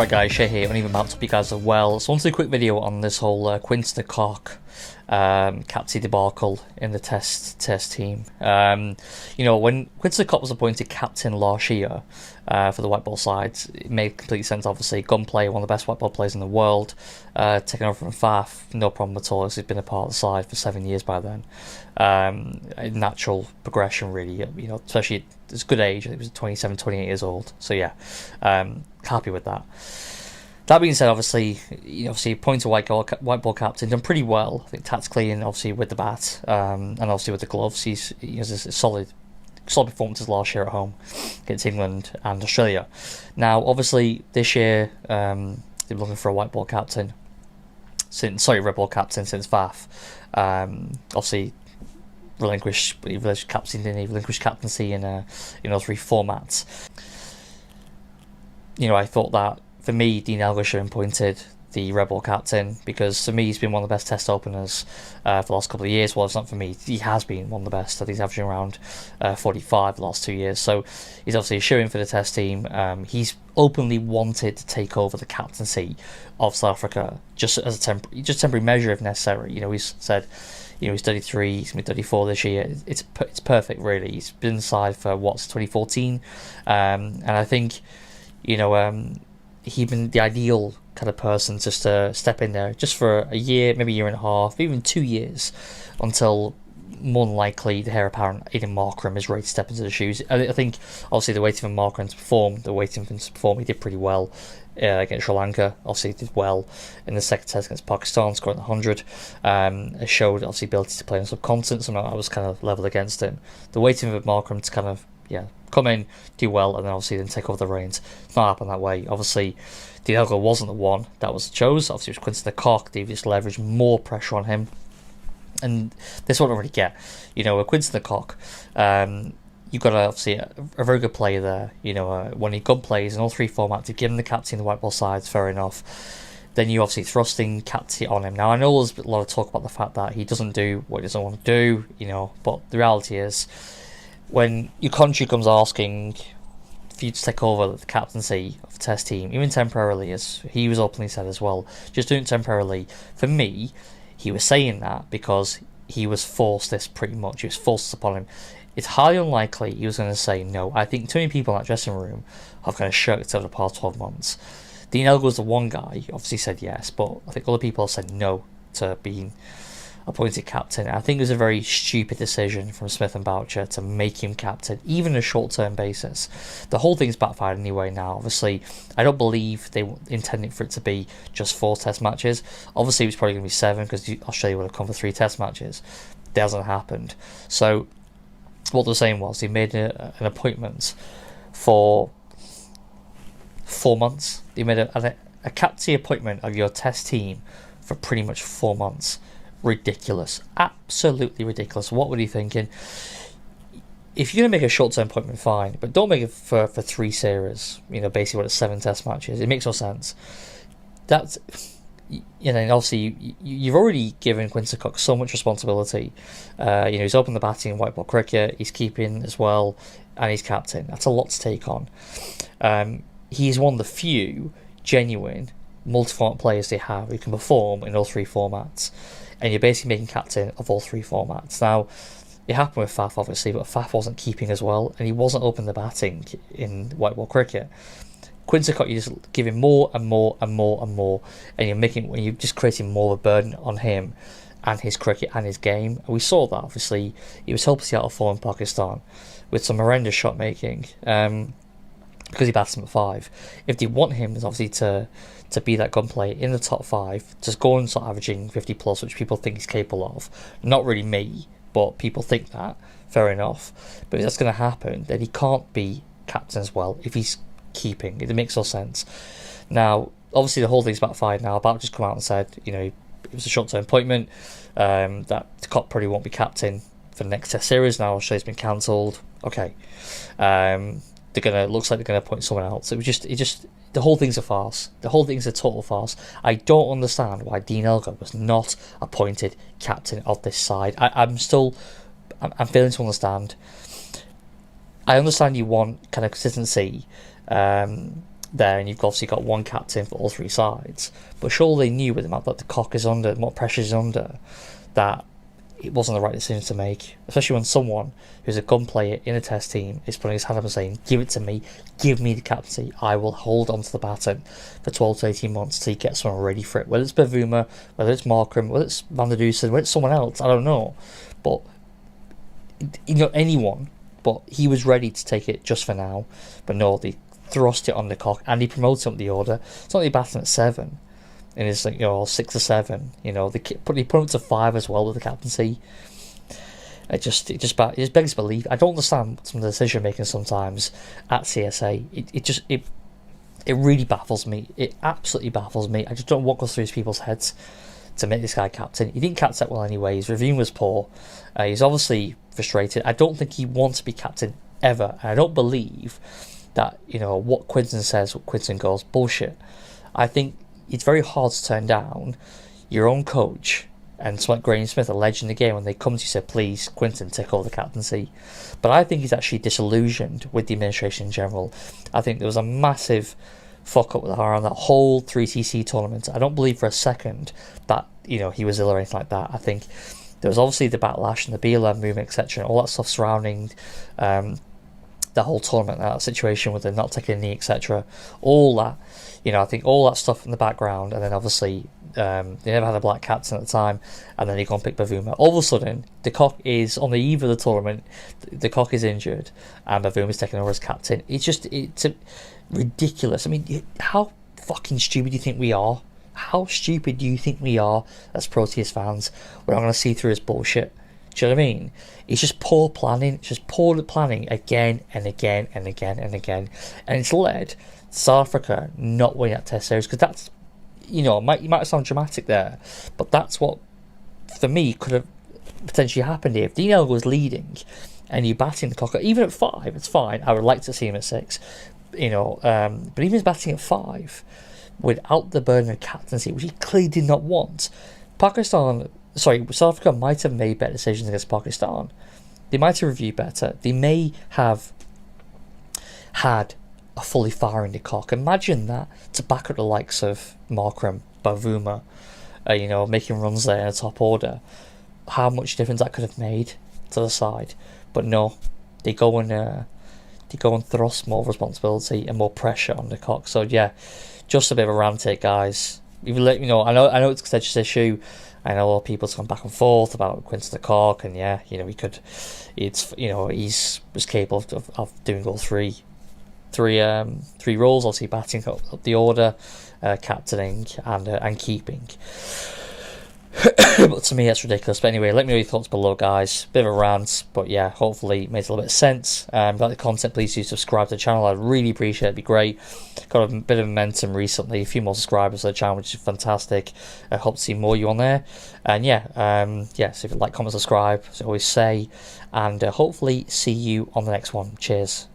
Alright guys, Shay here, uneven maps, hope you guys are well. So I want to do a quick video on this whole Quinton De Kock captain debacle in the test team. You know, when Quinton De Kock was appointed captain last year for the white ball side, it made complete sense. Obviously, gunplay, one of the best white ball players in the world, taking over from Faf, no problem at all. He's been a part of the side for 7 years by then. A natural progression, really. You know, especially at his good age. I think he was 27, 28 years old. So yeah, happy with that. That being said, obviously, appointed white ball captain, done pretty well. I think tactically and obviously with the bat, and obviously with the gloves, he has a solid performances last year at home against England and Australia. Now, obviously, this year they've been looking for a white ball captain red ball captain since Faf. Obviously, relinquished captaincy in all three formats. You know, I thought that for me, Dean Elgar should have appointed the red ball captain, because for me he's been one of the best test openers for the last couple of years. Well, it's not for me, he has been one of the best. I think he's averaging around 45 the last 2 years, so he's obviously a shoo-in for the test team. He's openly wanted to take over the captaincy of South Africa just as a temporary measure if necessary. You know, he's said, you know, he's 33, he's going to be 34 this year. It's perfect, really. He's been in the side for 2014, and I think, you know, he'd been the ideal kind of person just to step in there just for a year, maybe a year and a half, even 2 years, until more than likely the heir apparent Aiden Markram is ready to step into the shoes. I think obviously they're waiting for Markram to perform. He did pretty well against Sri Lanka. Obviously he did well in the second test against Pakistan, scoring 100. It showed obviously ability to play on the subcontinent, so I was kind of leveled against him. They're waiting for Markram to kind of come in, do well, and then obviously then take over the reins. It's not happened that way. Obviously, Dean Elgar wasn't the one that was chose. Obviously, it was Quinton De Kock. They just leveraged more pressure on him, and this one I don't really get. You know, with Quinton De Kock, you've got obviously a very good player there. You know, when he good plays in all three formats, you've given the captain the white ball sides, fair enough. Then you obviously thrusting captain on him. Now, I know there's a lot of talk about the fact that he doesn't do what he doesn't want to do, you know, but the reality is, when your country comes asking for you to take over the captaincy of the test team, even temporarily, as he was openly said as well, just doing it temporarily, for me, he was saying that because he was forced this pretty much. He was forced upon him. It's highly unlikely he was going to say no. I think too many people in that dressing room have kind of shirked over the past 12 months. Dean Elgar was the one guy who obviously said yes, but I think other people said no to being appointed captain. I think it was a very stupid decision from Smith and Boucher to make him captain, even on a short-term basis. The whole thing's backfired anyway now. Obviously, I don't believe they intended for it to be just 4 test matches. Obviously, it was probably going to be 7 because Australia would have come for 3 test matches. That hasn't happened. So, what they're saying was he made an appointment for 4 months. He made a captaincy appointment of your test team for pretty much 4 months. Ridiculous, absolutely ridiculous. What were you thinking? If you're gonna make a short-term appointment, fine, but don't make it for 3 series. You know, basically what it's 7 test matches. It makes no sense. That's, you know, and obviously you've already given Quinton De Kock so much responsibility. You know, he's opened the batting in white ball cricket. He's keeping as well, and he's captain. That's a lot to take on. He's one of the few genuine multi-format players they have who can perform in all 3 formats. And you're basically making captain of all 3 formats. Now, it happened with Faf, obviously, but Faf wasn't keeping as well, and he wasn't opening the batting in white ball cricket. Quinton De Kock, you just give him more and more and more and more, and you're just creating more of a burden on him and his cricket and his game. And we saw that, obviously. He was hopelessly out of form in Pakistan with some horrendous shot making, because he bats him at 5. If they want him, is obviously to be that gunplay in the top 5, just go and start averaging 50 plus, which people think he's capable of. Not really me, but people think that. Fair enough. But if that's going to happen, then he can't be captain as well if he's keeping. It makes no sense. Now, obviously the whole thing's backfired now. About just come out and said, you know, it was a short-term appointment, that De Kock probably won't be captain for the next test series. Now Australia's been cancelled. Okay. Looks like they're gonna appoint someone else. The whole thing's a farce. The whole thing's a total farce. I don't understand why Dean Elgar was not appointed captain of this side. I'm failing to understand. I understand you want kind of consistency, there, and you've obviously got one captain for all three sides. But surely they knew with the amount that De Kock is under, what pressure is under, that it wasn't the right decision to make, especially when someone who's a gun player in a test team is putting his hand up and saying, give it to me, give me the captaincy, I will hold on to the baton for 12 to 18 months till you get someone ready for it, whether it's Bavuma, whether it's Markram, whether it's Van der Dusen, whether it's someone else, I don't know, but anyone, but he was ready to take it just for now. But no, they thrust it on De Kock, and he promotes up the order. It's not like batting at 7 and it's 6 or 7, he put him to 5 as well with the captaincy. It just begs belief. I don't understand some of the decision making sometimes at CSA. It really baffles me. It absolutely baffles me. I just don't know what goes through these people's heads to make this guy captain. He didn't captain well anyway. His review was poor. He's obviously frustrated. I don't think he wants to be captain ever. And I don't believe that what Quinton says, what Quinton goes, bullshit. I think it's very hard to turn down your own coach and someone like Graham Smith, a legend in the game, when they come to you and say, please, Quinton, take over the captaincy. But I think he's actually disillusioned with the administration in general. I think there was a massive fuck up with the on that whole 3TC tournament. I don't believe for a second that he was ill or anything like that. I think there was obviously the backlash and the BLM movement, etc., and all that stuff surrounding the whole tournament, that situation with the not taking a knee, etc. All that, I think all that stuff in the background, and then obviously they never had a black captain at the time, and then they go and pick Bavuma. All of a sudden, De Kock is on the eve of the tournament. De Kock is injured, and Bavuma is taking over as captain. It's ridiculous. I mean, how fucking stupid do you think we are? How stupid do you think we are as Proteas fans? We're not going to see through his bullshit. Do you know what I mean? It's just poor planning. It's just poor planning again and again and again and again. And it's led South Africa not winning that test series, because that's, it might sound dramatic there, but that's what, for me, could have potentially happened here. If Dean Elgar was leading and you batting the Kock, even at 5, it's fine. I would like to see him at 6, but even his batting at 5, without the burden of captaincy, which he clearly did not want, South Africa might have made better decisions against Pakistan. They might have reviewed better. They may have had a fully firing De Kock. Imagine that, to back up the likes of Markram, Bavuma, making runs there in a top order. How much difference that could have made to the side. But no, they go and thrust more responsibility and more pressure on De Kock. So yeah, just a bit of a rant here, guys. Even let me know. I know it's a contentious issue. I know a lot of people's gone back and forth about Quinton De Kock, and yeah, he was capable of doing all three roles. Obviously, batting up the order, captaining, and keeping. But to me, that's ridiculous. But anyway, let me know your thoughts below, guys. Bit of a rant, but yeah, hopefully it makes a little bit of sense. If you like the content, please do subscribe to the channel. I'd really appreciate it. It'd be great. Got a bit of momentum recently. A few more subscribers to the channel, which is fantastic. I hope to see more of you on there. And yeah, so if you like, comment, subscribe, as I always say. And hopefully see you on the next one. Cheers.